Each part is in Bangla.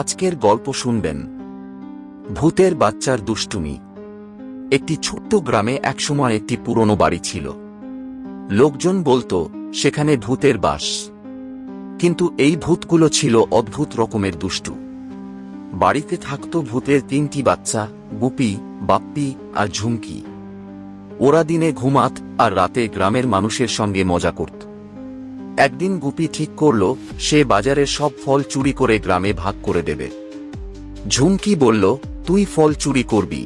আজকের গল্প শুনবেন ভূতের বাচ্চার দুষ্টুমি। একটি ছোট্ট গ্রামে একসময় একটি পুরনো বাড়ি ছিল। লোকজন বলতো সেখানে ভূতের বাস, কিন্তু এই ভূতগুলো ছিল অদ্ভুত রকমের দুষ্টু। বাড়িতে থাকত ভূতের 3টি বাচ্চা, গুপি, বাপ্পি আর ঝুমকি। ওরা দিনে ঘুমাত আর রাতে গ্রামের মানুষের সঙ্গে মজা করত। একদিন গুপি ঠিক করল সে বাজারের সব ফল চুরি করে গ্রামে ভাগ করে দেবে। ঝুমকি বলল, তুই ফল চুরি করবি?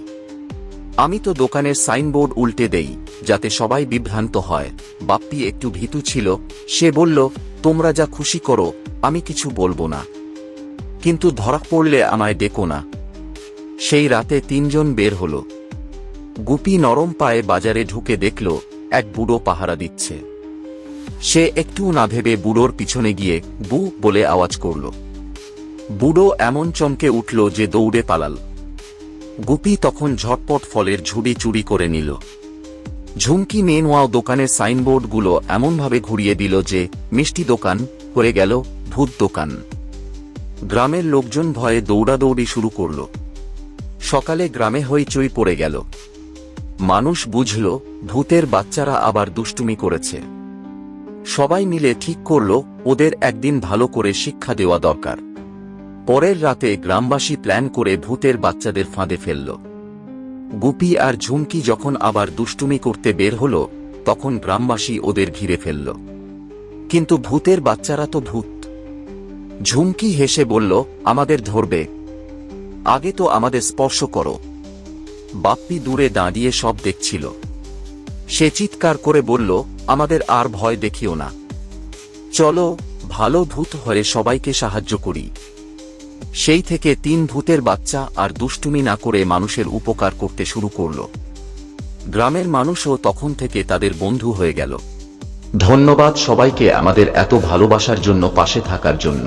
আমি তো দোকানের সাইনবোর্ড উল্টে দেই যাতে সবাই বিভ্রান্ত হয়। বাপ্পি একটু ভীতু ছিল, সে বলল, তোমরা যা খুশি করো, আমি কিছু বলবো না, কিন্তু ধরা পড়লে আমায় ডেকো না। সেই রাতে 3 জন বের হল। গুপি নরম পায়ে বাজারে ঢুকে দেখল এক বুড়ো পাহারা দিচ্ছে। সে একটু না ভেবে বুড়োর পিছনে গিয়ে বু বলে আওয়াজ করল। বুড়ো এমন চমকে উঠল যে দৌড়ে পালাল। গুপি তখন ঝটপট ফলের ঝুড়ি চুরি করে নিল। ঝুমকি মেনওয়াও দোকানের সাইনবোর্ডগুলো এমনভাবে ঘুরিয়ে দিল যে মিষ্টি দোকান হয়ে গেল ভূত দোকান। গ্রামের লোকজন ভয়ে দৌড়াদৌড়ি শুরু করল। সকালে গ্রামে হইচই পড়ে গেল। মানুষ বুঝল ভূতের বাচ্চারা আবার দুষ্টুমি করেছে। সবাই মিলে ঠিক করল ওদের একদিন ভালো করে শিক্ষা দেওয়া দরকার। পরের রাতে গ্রামবাসী প্ল্যান করে ভূতের বাচ্চাদের ফাঁদে ফেলল। গুপি আর ঝুমকি যখন আবার দুষ্টুমি করতে বের হল, তখন গ্রামবাসী ওদের ঘিরে ফেলল। কিন্তু ভূতের বাচ্চারা তো ভূত। ঝুমকি হেসে বলল, আমাদের ধরবে? আগে তো আমাদের স্পর্শ করো। বাপ্পি দূরে দাঁড়িয়ে সব দেখছিল। সে চিৎকার করে বলল, আমাদের আর ভয় দেখিও না, চলো ভালো ভূত হয়ে সবাইকে সাহায্য করি। সেই থেকে 3 ভূতের বাচ্চা আর দুষ্টুমি না করে মানুষের উপকার করতে শুরু করল। গ্রামের মানুষও তখন থেকে তাদের বন্ধু হয়ে গেল। ধন্যবাদ সবাইকে আমাদের এত ভালোবাসার জন্য, পাশে থাকার জন্য।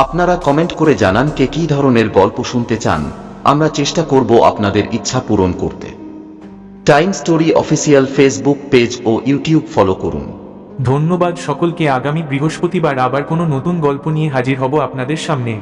আপনারা কমেন্ট করে জানান কে কী ধরনের গল্প শুনতে চান। আমরা চেষ্টা করব আপনাদের ইচ্ছা পূরণ করতে। Time story official Facebook page ও ইউটিউব ফলো করুন। ধন্যবাদ সকলকে। আগামী বৃহস্পতিবার আবার কোনো নতুন গল্প নিয়ে হাজির হব আপনাদের সামনে।